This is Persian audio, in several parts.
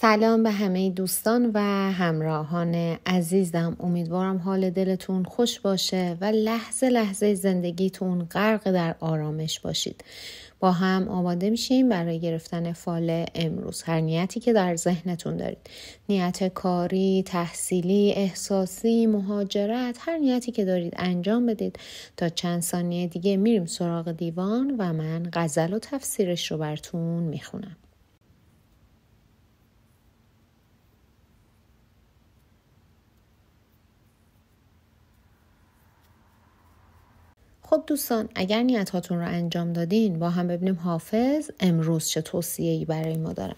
سلام به همه دوستان و همراهان عزیزم. امیدوارم حال دلتون خوش باشه و لحظه لحظه زندگیتون غرق در آرامش باشید. با هم آماده میشیم برای گرفتن فال امروز. هر نیتی که در ذهنتون دارید، نیت کاری، تحصیلی، احساسی، مهاجرت، هر نیتی که دارید انجام بدید. تا چند ثانیه دیگه میریم سراغ دیوان و من غزل و تفسیرش رو براتون میخونم. خب دوستان، اگر نیتاتون رو انجام دادین با هم ببینیم حافظ امروز چه توصیه‌ای برای ما دارن.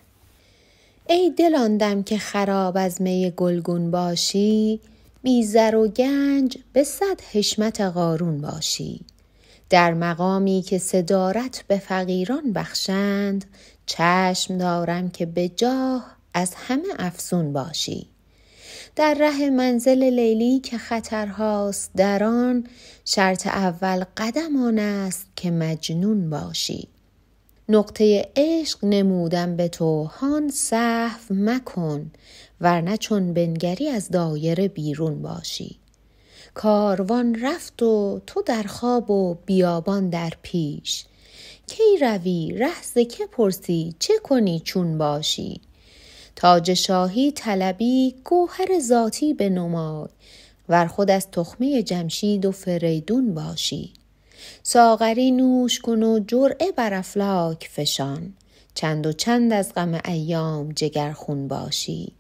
ای دل آن دم که خراب از می گلگون باشی، بی زر و گنج به 100 حشمت قارون باشی. در مقامی که صدارت به فقیران بخشند، چشم دارم که به جاه از همه افزون باشی. در ره منزل لیلی که خطرهاست در آن، شرط اول قدم آن است که مجنون باشی. نقطه عشق نمودم به تو هان سهو مکن، ورنه چون بنگری از دایره بیرون باشی. کاروان رفت و تو در خواب و بیابان در پیش، کی روی ره ز که پرسی چه کنی چون باشی. تاج شاهی طلبی گوهر ذاتی بنمای، ور خود از تخمه جمشید و فریدون باشی. ساغری نوش کن و جرعه بر افلاک فشان، چند و چند از غم ایام جگرخون باشی.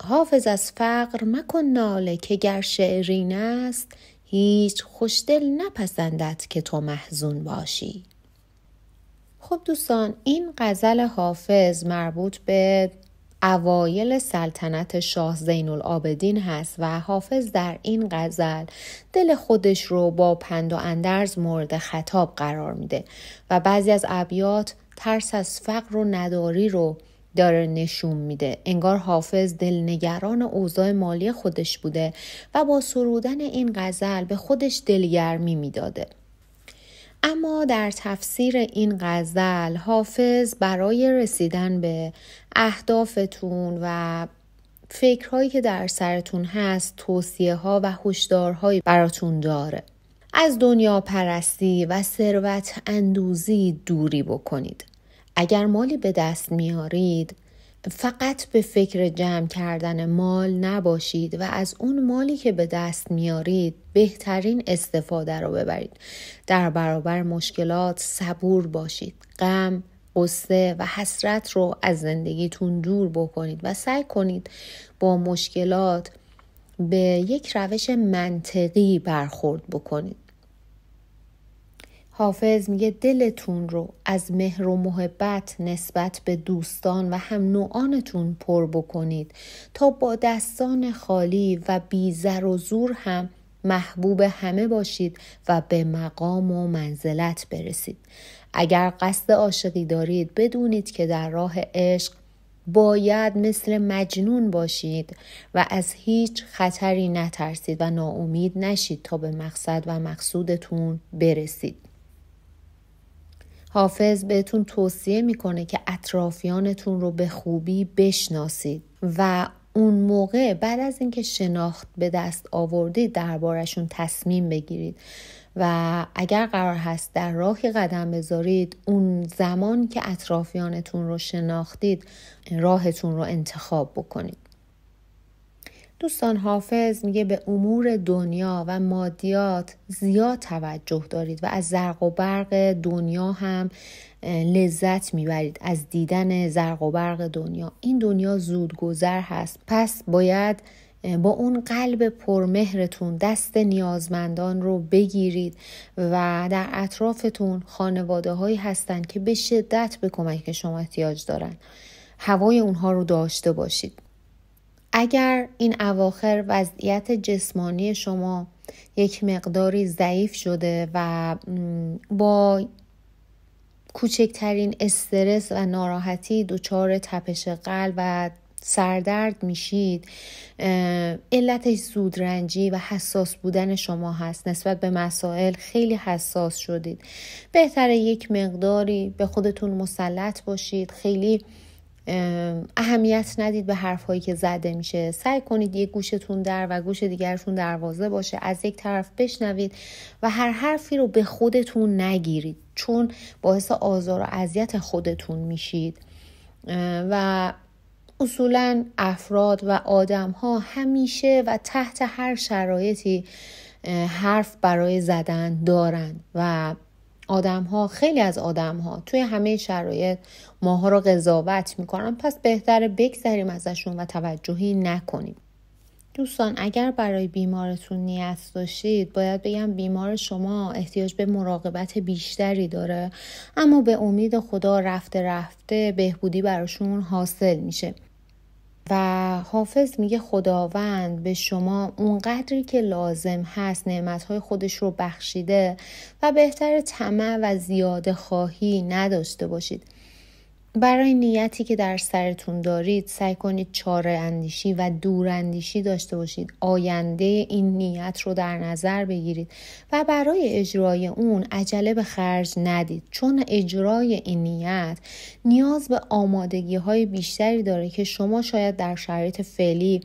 حافظ از فقر مکن ناله که گر شعرین است، هیچ خوشدل نپسندد که تو محزون باشی. خب دوستان، این غزل حافظ مربوط به اوایل سلطنت شاه زین العابدین هست و حافظ در این غزل دل خودش رو با پند و اندرز مورد خطاب قرار میده و بعضی از ابیات ترس از فقر و نداری رو داره نشون میده. انگار حافظ دلنگران اوضاع مالی خودش بوده و با سرودن این غزل به خودش دلگرمی میداده. اما در تفسیر این غزل حافظ برای رسیدن به اهدافتون و فکرهایی که در سرتون هست توصیه ها و هشدارهایی براتون داره. از دنیا پرستی و ثروت اندوزی دوری بکنید. اگر مالی به دست میارید فقط به فکر جمع کردن مال نباشید و از اون مالی که به دست میارید بهترین استفاده رو ببرید. در برابر مشکلات صبور باشید. غم، غصه و حسرت رو از زندگیتون دور بکنید و سعی کنید با مشکلات به یک روش منطقی برخورد بکنید. حافظ میگه دلتون رو از مهر و محبت نسبت به دوستان و هم نوعانتون پر بکنید تا با دستان خالی و بی زر و زور هم محبوب همه باشید و به مقام و منزلت برسید. اگر قصد عاشقی دارید بدونید که در راه عشق باید مثل مجنون باشید و از هیچ خطری نترسید و ناامید نشید تا به مقصد و مقصودتون برسید. حافظ بهتون توصیه میکنه که اطرافیانتون رو به خوبی بشناسید و اون موقع بعد از اینکه شناخت به دست آوردید دربارشون تصمیم بگیرید و اگر قرار هست در راهی قدم بذارید اون زمان که اطرافیانتون رو شناختید راهتون رو انتخاب بکنید. دوستان، حافظ میگه به امور دنیا و مادیات زیاد توجه دارید و از زرق و برق دنیا هم لذت میبرید، از دیدن زرق و برق دنیا. این دنیا زودگذر هست، پس باید با اون قلب پرمهرتون دست نیازمندان رو بگیرید و در اطرافتون خانواده هایی هستن که به شدت به کمک شما احتیاج دارن. هوای اونها رو داشته باشید. اگر این اواخر وضعیت جسمانی شما یک مقداری ضعیف شده و با کوچکترین استرس و ناراحتی دچار تپش قلب و سردرد میشید، علتش زودرنجی و حساس بودن شما هست. نسبت به مسائل خیلی حساس شدید. بهتره یک مقداری به خودتون مسلط باشید. خیلی اهمیت ندید به حرفایی که زده میشه. سعی کنید یک گوشتون در و گوش دیگرتون دروازه باشه، از یک طرف بشنوید و هر حرفی رو به خودتون نگیرید، چون باعث آزار و اذیت خودتون میشید. و اصولاً افراد و آدم‌ها همیشه و تحت هر شرایطی حرف برای زدن دارن و خیلی از آدم‌ها توی همه شرایط ماها رو قضاوت میکنن، پس بهتره بگذریم ازشون و توجهی نکنیم. دوستان، اگر برای بیمارتون نیت داشتید، باید بگم بیمار شما احتیاج به مراقبت بیشتری داره، اما به امید خدا رفته بهبودی براشون حاصل میشه. و حافظ میگه خداوند به شما اون قدری که لازم هست نعمتهای خودش رو بخشیده و بهتر طمع و زیاده خواهی نداشته باشید. برای نیتی که در سرتون دارید سعی کنید چاره اندیشی و دور اندیشی داشته باشید. آینده این نیت رو در نظر بگیرید و برای اجرای اون عجله به خرج ندید، چون اجرای این نیت نیاز به آمادگی های بیشتری داره که شما شاید در شرایط فعلی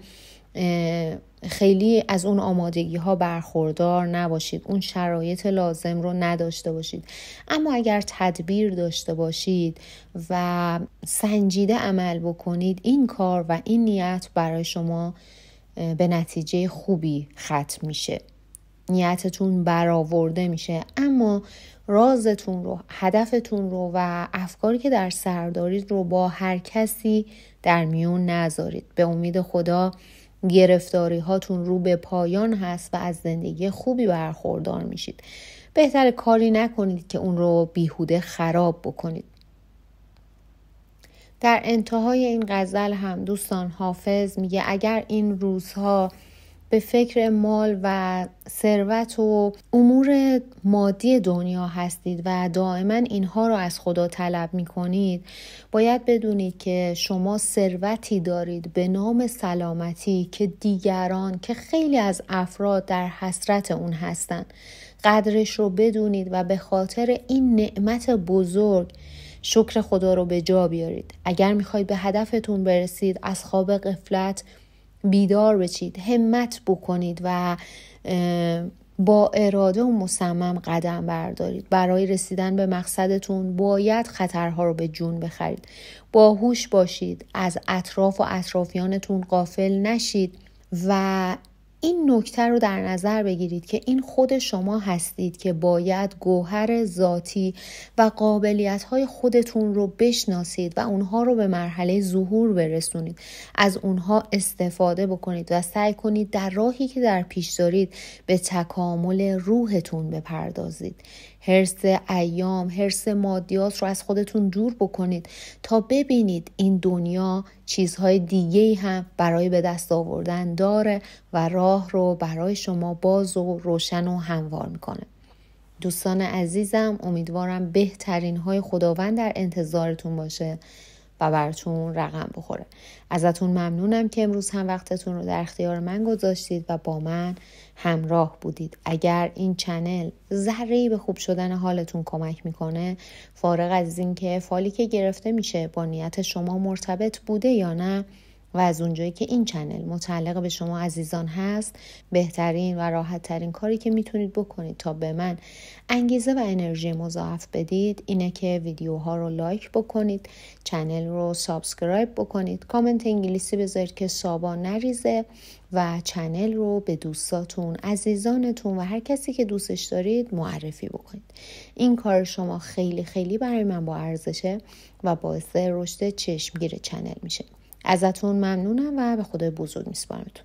خیلی از اون آمادگی ها برخوردار نباشید، اون شرایط لازم رو نداشته باشید. اما اگر تدبیر داشته باشید و سنجیده عمل بکنید، این کار و این نیت برای شما به نتیجه خوبی ختم میشه، نیتتون برآورده میشه. اما رازتون رو، هدفتون رو و افکاری که در سر دارید رو با هر کسی در میون نذارید. به امید خدا گرفتاری هاتون رو به پایان هست و از زندگی خوبی برخوردار میشید. بهتره کاری نکنید که اون رو بیهوده خراب بکنید. در انتهای این غزل هم دوستان حافظ میگه اگر این روزها به فکر مال و ثروت و امور مادی دنیا هستید و دائما اینها رو از خدا طلب میکنید، باید بدونید که شما ثروتی دارید به نام سلامتی که دیگران، که خیلی از افراد در حسرت اون هستن. قدرش رو بدونید و به خاطر این نعمت بزرگ شکر خدا رو به جا بیارید. اگر میخواید به هدفتون برسید، از خواب غفلت بیدار بشید، همت بکنید و با اراده و مصمم قدم بردارید. برای رسیدن به مقصدتون باید خطرها رو به جون بخرید. باهوش باشید، از اطراف و اطرافیانتون غافل نشید و این نکته رو در نظر بگیرید که این خود شما هستید که باید گوهر ذاتی و قابلیت‌های خودتون رو بشناسید و اونها رو به مرحله ظهور برسونید. از اونها استفاده بکنید و سعی کنید در راهی که در پیش دارید به تکامل روحتون بپردازید. حرص ایام، حرص مادیات رو از خودتون دور بکنید تا ببینید این دنیا چیزهای دیگه‌ای هم برای به دست آوردن داره و راه رو برای شما باز و روشن و هموار میکنه. دوستان عزیزم، امیدوارم بهترین های خداوند در انتظارتون باشه و براتون رقم بخوره. ازتون ممنونم که امروز هم وقتتون رو در اختیار من گذاشتید و با من همراه بودید. اگر این چنل ذره‌ای به خوب شدن حالتون کمک میکنه، فارغ از این که فالی که گرفته میشه با نیت شما مرتبط بوده یا نه، و از اونجایی که این چنل متعلق به شما عزیزان هست، بهترین و راحت ترین کاری که میتونید بکنید تا به من انگیزه و انرژی مضاعف بدید اینه که ویدیوها رو لایک بکنید، چنل رو سابسکرایب بکنید، کامنت انگلیسی بذارید که سابا نریزه و چنل رو به دوستاتون، عزیزانتون و هر کسی که دوستش دارید معرفی بکنید. این کار شما خیلی خیلی برای من با ارزشه و باعث رشد چشمگیر چنل میشه. ازتون ممنونم و به خدای بزرگ میسپارمتون.